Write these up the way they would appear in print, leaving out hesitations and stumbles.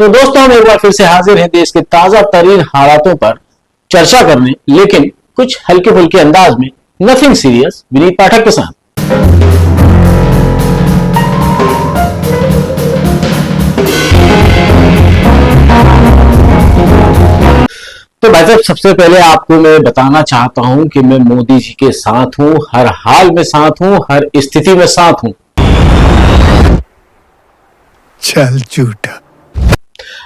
तो दोस्तों, हम एक बार फिर से हाजिर हैं देश के ताजा तरीन हालातों पर चर्चा करने, लेकिन कुछ हल्के फुल्के अंदाज में, नथिंग सीरियस, विनीत पाठक के साथ। तो भाई साहब, सबसे पहले आपको मैं बताना चाहता हूं कि मैं मोदी जी के साथ हूं, हर हाल में साथ हूं, हर स्थिति में साथ हूं। चल झूठा।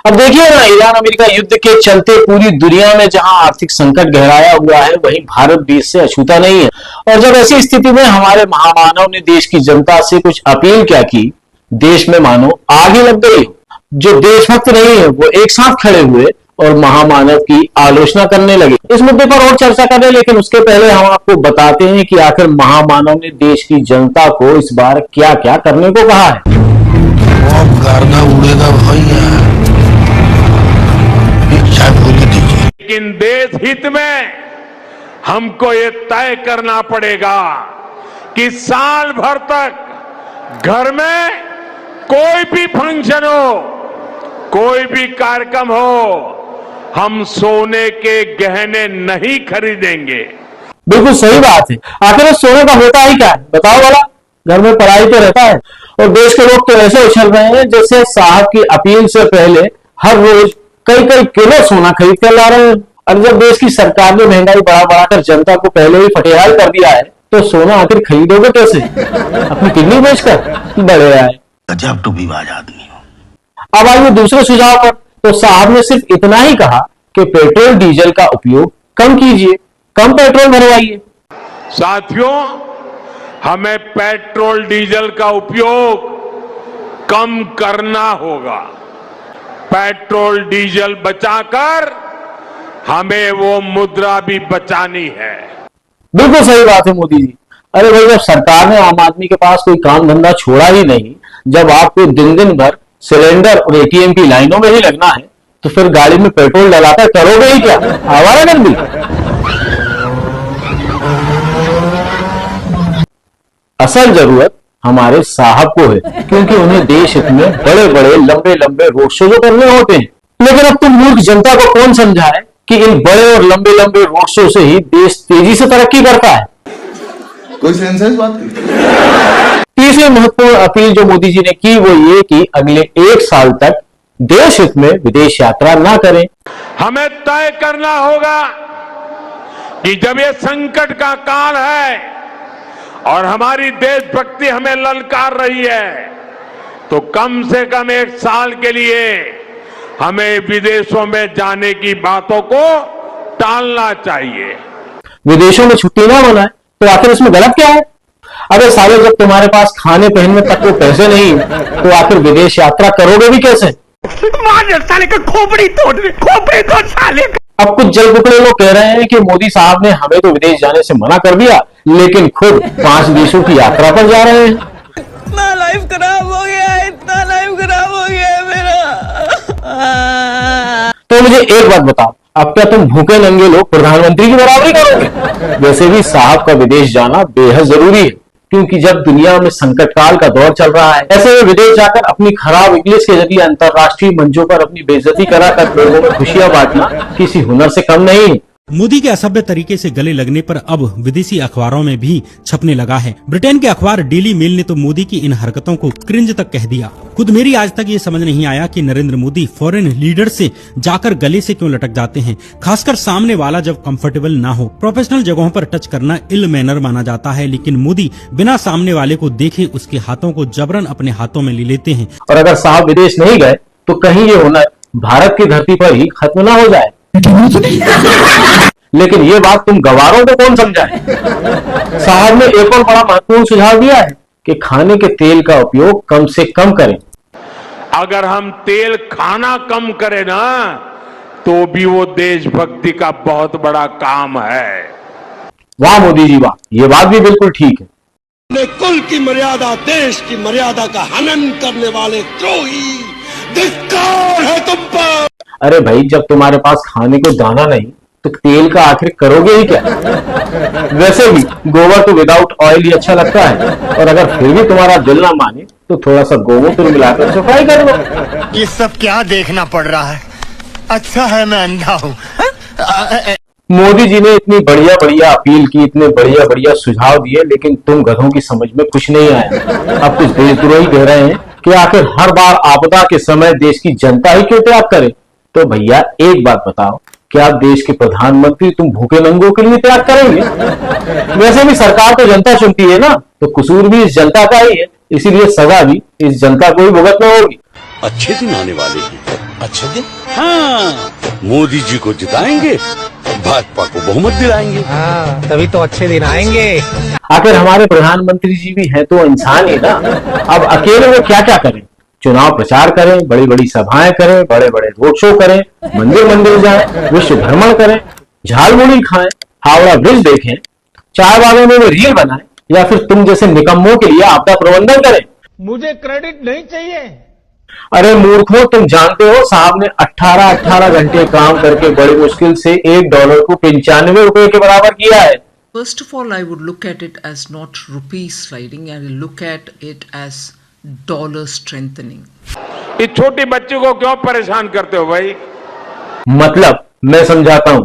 अब देखिए ना, ईरान अमेरिका युद्ध के चलते पूरी दुनिया में जहां आर्थिक संकट गहराया हुआ है, वहीं भारत भी इससे अछूता नहीं है। और जब ऐसी स्थिति में हमारे महामानव ने देश की जनता से कुछ अपील क्या की, देश में मानो आग ही लग गई। जो देशभक्त नहीं है वो एक साथ खड़े हुए और महामानव की आलोचना करने लगे। इस मुद्दे पर और चर्चा करें, लेकिन उसके पहले हम आपको बताते हैं कि आखिर महामानव ने देश की जनता को इस बार क्या क्या करने को कहा है। उड़ेगा लेकिन देश हित में हमको ये तय करना पड़ेगा कि साल भर तक घर में कोई भी फंक्शन हो, कोई भी कार्यक्रम हो, हम सोने के गहने नहीं खरीदेंगे। बिल्कुल सही बात है। आखिर सोने का होता ही क्या है, बताओ वाला। घर में पढ़ाई तो रहता है, और देश के लोग तो ऐसे उछल रहे हैं जैसे साहब की अपील से पहले हर रोज कई कई किलो सोना खरीद कर ला रहे हैं। और जब देश की सरकार ने महंगाई बढ़ाकर जनता को पहले ही फटेहाल कर दिया है, तो सोना आखिर खरीदोगे कैसे? अपनी किडनी बेचकर? बड़े आए गजब टूबीबाज आदमी हो। अब आइए दूसरे सुझाव पर। तो साहब ने सिर्फ इतना ही कहा कि पेट्रोल डीजल का उपयोग कम कीजिए, कम पेट्रोल भरवाइए। साथियों, हमें पेट्रोल डीजल का उपयोग कम करना होगा। पेट्रोल डीजल बचाकर हमें वो मुद्रा भी बचानी है। बिल्कुल सही बात है मोदी जी। अरे भाई, जब सरकार ने आम आदमी के पास कोई काम धंधा छोड़ा ही नहीं, जब आपको दिन दिन भर सिलेंडर और एटीएम की लाइनों में ही लगना है, तो फिर गाड़ी में पेट्रोल डलाकर करोगे ही क्या? आवारागर्दी। असल जरूरत हमारे साहब को है, क्योंकि उन्हें देश हित में बड़े बड़े लंबे लंबे रोड शो जो करने होते हैं। लेकिन अब तुम मूर्ख जनता को कौन समझाए कि इन बड़े और लंबे लंबे रोड शो से ही देश तेजी से तरक्की करता है। कोई सेंस है इस बात की? तीसरी महत्वपूर्ण अपील जो मोदी जी ने की वो ये कि अगले 1 साल तक देश हित में विदेश यात्रा ना करें। हमें तय करना होगा कि जब ये संकट का काल है और हमारी देशभक्ति हमें ललकार रही है, तो कम से कम 1 साल के लिए हमें विदेशों में जाने की बातों को टालना चाहिए। विदेशों में छुट्टी ना मनाए तो आखिर इसमें गलत क्या है? अरे साले, जब तुम्हारे पास खाने पहनने तक को पैसे नहीं, तो आखिर विदेश यात्रा करोगे भी कैसे? साले का खोपड़ी तोड़ साले का। अब कुछ जल बुकड़े लोग कह रहे हैं कि मोदी साहब ने हमें तो विदेश जाने से मना कर दिया, लेकिन खुद 5 देशों की यात्रा पर जा रहे हैं। इतना लाइफ खराब हो गया, इतना लाइफ खराब हो गया मेरा। तो मुझे एक बात बताओ, अब क्या तुम भूखे नंगे लोग प्रधानमंत्री की बराबरी करोगे? वैसे भी साहब का विदेश जाना बेहद जरूरी है, क्योंकि जब दुनिया में संकट काल का दौर चल रहा है, ऐसे में विदेश जाकर अपनी खराब इंग्लिश के जरिए अंतरराष्ट्रीय मंचों पर अपनी बेइज्जती कराकर लोगों में खुशियां बांटना किसी हुनर से कम नहीं है। मोदी के असभ्य तरीके से गले लगने पर अब विदेशी अखबारों में भी छपने लगा है। ब्रिटेन के अखबार डेली मेल ने तो मोदी की इन हरकतों को क्रिंज तक कह दिया। खुद मेरी आज तक ये समझ नहीं आया कि नरेंद्र मोदी फॉरेन लीडर से जाकर गले से क्यों लटक जाते हैं, खासकर सामने वाला जब कंफर्टेबल ना हो। प्रोफेशनल जगहों पर टच करना इल मैनर माना जाता है, लेकिन मोदी बिना सामने वाले को देखे उसके हाथों को जबरन अपने हाथों में ले लेते हैं। और अगर साहब विदेश नहीं गए तो कहीं ये हुनर भारत की धरती पर ही खत्म ना हो जाए। लेकिन ये बात तुम गवारों को कौन समझाए? साहब ने एक और बड़ा महत्वपूर्ण सुझाव दिया है कि खाने के तेल का उपयोग कम से कम करें। अगर हम तेल खाना कम करें ना, तो भी वो देशभक्ति का बहुत बड़ा काम है। वाह मोदी जी वाह, ये बात भी बिल्कुल ठीक है। अपने कुल की मर्यादा, देश की मर्यादा का हनन करने वाले द्रोही, धिक्कार है तुम पर। अरे भाई, जब तुम्हारे पास खाने को दाना नहीं तो तेल का आखिर करोगे ही क्या? वैसे भी गोबर तो विदाउट ऑयल ही अच्छा लगता है, और अगर फिर भी तुम्हारा दिल ना माने तो थोड़ा सा गोमूत्र मिलाकर सफाई कर लो। ये सब क्या देखना पड़ रहा है? अच्छा है मैं अंधा हूँ। मोदी जी ने इतनी बढ़िया बढ़िया अपील की, इतने बढ़िया बढ़िया सुझाव दिए, लेकिन तुम गधों की समझ में कुछ नहीं आया। अब कुछ देशद्रोही कह रहे हैं कि आखिर हर बार आपदा के समय देश की जनता ही क्यों त्याग करे। तो भैया एक बात बताओ, क्या देश के प्रधानमंत्री तुम भूखे नंगों के लिए त्याग करेंगे? वैसे भी सरकार तो जनता चुनती है ना, तो कसूर भी इस जनता का ही है, इसीलिए सजा भी इस जनता को ही भुगतना होगी। अच्छे दिन आने वाले हैं। अच्छे दिन? हाँ, मोदी जी को जिताएंगे, भाजपा को बहुमत दिलाएंगे। हाँ, तभी तो अच्छे दिन आएंगे। आखिर हमारे प्रधानमंत्री जी भी हैं तो इंसान ही ना। अब अकेले वो क्या क्या करें? चुनाव प्रचार करें, बड़ी बड़ी सभाएं करें, बड़े बड़े रोड शो करें, मंदिर मंदिर जाएं, विश्व भ्रमण करें, झालमुड़ी खाएं, हावड़ा ब्रिज देखें, चाय बागों में रील बनाएं, या फिर तुम जैसे निकम्मों के लिए आपदा प्रबंधन करें। मुझे क्रेडिट नहीं चाहिए। अरे मूर्खों, तुम जानते हो साहब ने 18 घंटे काम करके बड़ी मुश्किल से $1 को 95 रुपए के बराबर किया है। First of all, I would look at it as not rupee sliding, I will look at it as dollar strengthening. इस छोटे बच्चे को क्यों परेशान करते हो भाई? मतलब मैं समझाता हूं,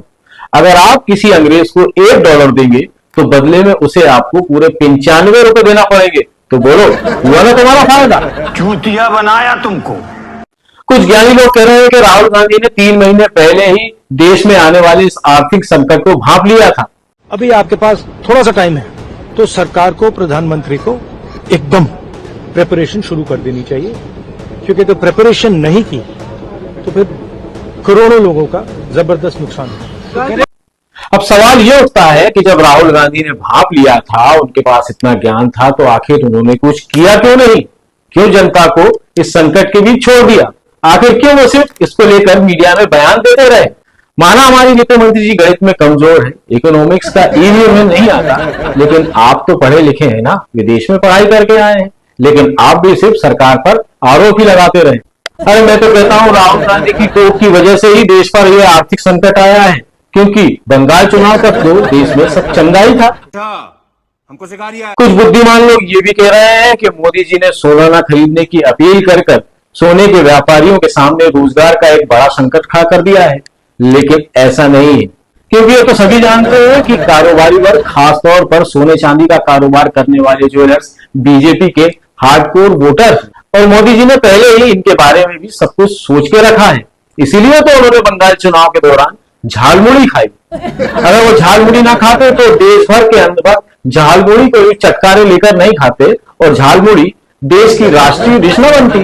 अगर आप किसी अंग्रेज को $1 देंगे तो बदले में उसे आपको पूरे 95 रुपए देना पड़ेंगे। तो बोलो, हुआ ना तुम्हारा फायदा? चूतिया बनाया तुमको। कुछ ज्ञानी लोग कह रहे हैं कि राहुल गांधी ने 3 महीने पहले ही देश में आने वाले इस आर्थिक संकट को भांप लिया था। अभी आपके पास थोड़ा सा टाइम है, तो सरकार को, प्रधानमंत्री को एकदम प्रिपरेशन शुरू कर देनी चाहिए, क्योंकि तो प्रिपरेशन नहीं की तो फिर करोड़ों लोगों का जबरदस्त नुकसान होगा। अब सवाल ये उठता है कि जब राहुल गांधी ने भांप लिया था, उनके पास इतना ज्ञान था, तो आखिर उन्होंने कुछ किया क्यों नहीं? क्यों जनता को इस संकट के बीच छोड़ दिया? आखिर क्यों वो सिर्फ इसको लेकर मीडिया में बयान देते रहे? माना हमारी वित्त मंत्री जी गणित में कमजोर है, इकोनॉमिक्स का ईवी में नहीं आता, लेकिन आप तो पढ़े लिखे हैं ना, विदेश में पढ़ाई करके आए हैं, लेकिन आप भी सिर्फ सरकार पर आरोप ही लगाते रहे। अरे मैं तो कहता हूं राहुल गांधी की टोक की वजह से ही देश पर यह आर्थिक संकट आया है, क्योंकि बंगाल चुनाव तक तो देश में सब चंगा ही था। हमको सिखा दिया। कुछ बुद्धिमान लोग ये भी कह रहे हैं कि मोदी जी ने सोना न खरीदने की अपील कर कर सोने के व्यापारियों के सामने रोजगार का एक बड़ा संकट खड़ा कर दिया है, लेकिन ऐसा नहीं है, क्योंकि ये तो सभी जानते हैं कि कारोबारी वर्ग, खासतौर पर सोने चांदी का कारोबार करने वाले ज्वेलर्स बीजेपी के हार्डकोर वोटर, और मोदी जी ने पहले ही इनके बारे में भी सब कुछ सोच के रखा है। इसीलिए तो उन्होंने बंगाल चुनाव के दौरान झालमुड़ी खाई। अगर वो झालमुड़ी ना खाते तो देश भर के अंदर झालमुड़ी को भी चटकारे लेकर नहीं खाते, और झालमुड़ी देश की राष्ट्रीय डिश न बनती।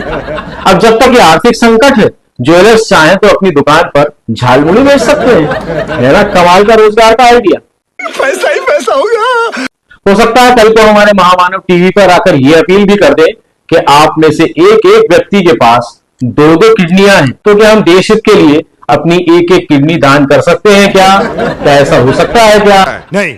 अब जब तक ये आर्थिक संकट है, ज्वेलर्स चाहें तो अपनी दुकान पर झालमुड़ी बेच सकते हैं। मेरा कमाल का रोजगार का आइडिया। पैसा ही पैसा होगा। हो सकता है कल को हमारे महामानव टीवी पर आकर ये अपील भी कर दे कि आप में से एक एक व्यक्ति के पास 2-2 किडनियां हैं, तो क्या हम देश हित के लिए अपनी एक एक किडनी दान कर सकते हैं क्या? क्या ऐसा हो सकता है क्या? नहीं।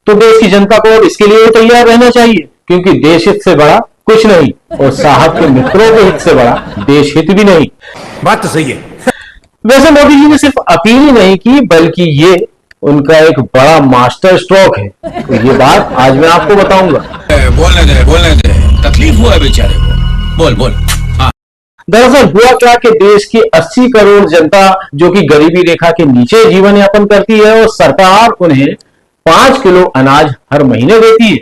तो देश की जनता को इसके लिए तैयार रहना चाहिए, क्योंकि देश हित से बड़ा कुछ नहीं, और साहब के मित्रों के हित से बड़ा देश हित भी नहीं। बात तो सही है। वैसे मोदी जी ने सिर्फ अपील ही नहीं की, बल्कि ये उनका एक बड़ा मास्टर स्ट्रोक है। तो ये बात आज मैं आपको बताऊंगा। बोलने दे, तकलीफ हुआ बेचारे को। बोल। दरअसल हुआ क्या कि देश की 80 करोड़ जनता जो कि गरीबी रेखा के नीचे जीवन यापन करती है, और सरकार उन्हें 5 किलो अनाज हर महीने देती है।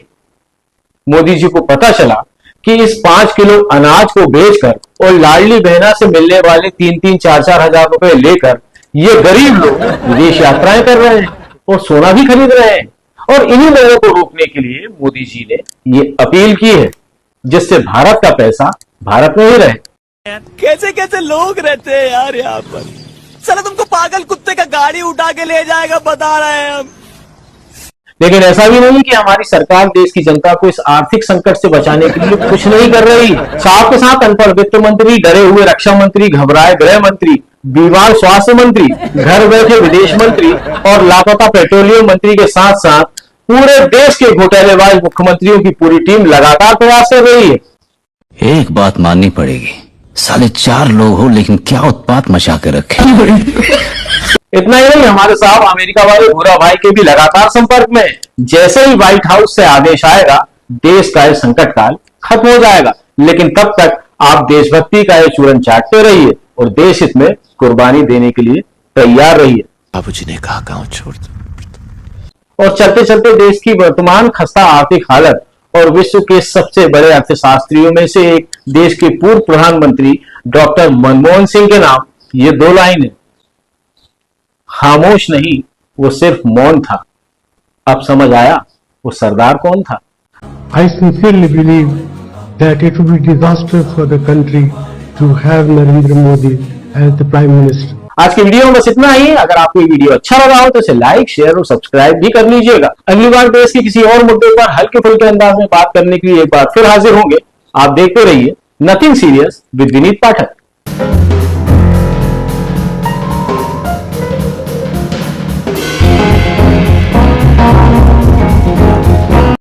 मोदी जी को पता चला कि इस 5 किलो अनाज को बेचकर और लाडली बहना से मिलने वाले 3-3, 4-4 हजार रुपए लेकर ये गरीब लोग विदेश यात्राएं कर रहे हैं और सोना भी खरीद रहे हैं। और इन्हीं लोगों को रोकने के लिए मोदी जी ने ये अपील की है, जिससे भारत का पैसा भारत में ही रहे। कैसे कैसे लोग रहते हैं यार यहाँ पर। साला तुमको पागल कुत्ते का गाड़ी उठा के ले जाएगा, बता रहे हैं हम। लेकिन ऐसा भी नहीं कि हमारी सरकार देश की जनता को इस आर्थिक संकट से बचाने के लिए कुछ नहीं कर रही। साथ के साथ अनपढ़ वित्त मंत्री, डरे हुए रक्षा मंत्री, घबराए गृह मंत्री, बीमार स्वास्थ्य मंत्री, घर बैठे विदेश मंत्री और लापता पेट्रोलियम मंत्री के साथ साथ पूरे देश के घोटालेबाज मुख्यमंत्रियों की पूरी टीम लगातार प्रयास कर रही है। एक बात माननी पड़ेगी, साले 4 लोग हो लेकिन क्या उत्पात मचा के रखे। इतना ही नहीं, हमारे साहब अमेरिका वाले भूरा भाई के भी लगातार संपर्क में। जैसे ही व्हाइट हाउस से आदेश आएगा, देश का यह संकट काल खत्म हो जाएगा। लेकिन तब तक आप देशभक्ति का यह चूरन चाटते रहिए और देश हित में कुर्बानी देने के लिए तैयार रहिए। बाबूजी ने कहा गांव छोड़ दो। और चलते चलते देश की वर्तमान खस्ता आर्थिक हालत और विश्व के सबसे बड़े अर्थशास्त्रियों में से एक देश के पूर्व प्रधानमंत्री डॉक्टर मनमोहन सिंह के नाम ये 2 लाइन है। खामोश नहीं, वो सिर्फ मौन था। अब समझ आया वो सरदार कौन था। I sincerely believe that it would be disaster for the country to have Narendra Modi as the Prime Minister. आज की वीडियो में बस इतना ही। अगर आपको ये वीडियो अच्छा लगा हो तो इसे लाइक, शेयर और सब्सक्राइब भी कर लीजिएगा। अगली बार देश की किसी और मुद्दे पर हल्के फुल्के अंदाज में बात करने के लिए एक बार फिर हाजिर होंगे। आप देखते रहिए nothing serious with Vineet Pathak.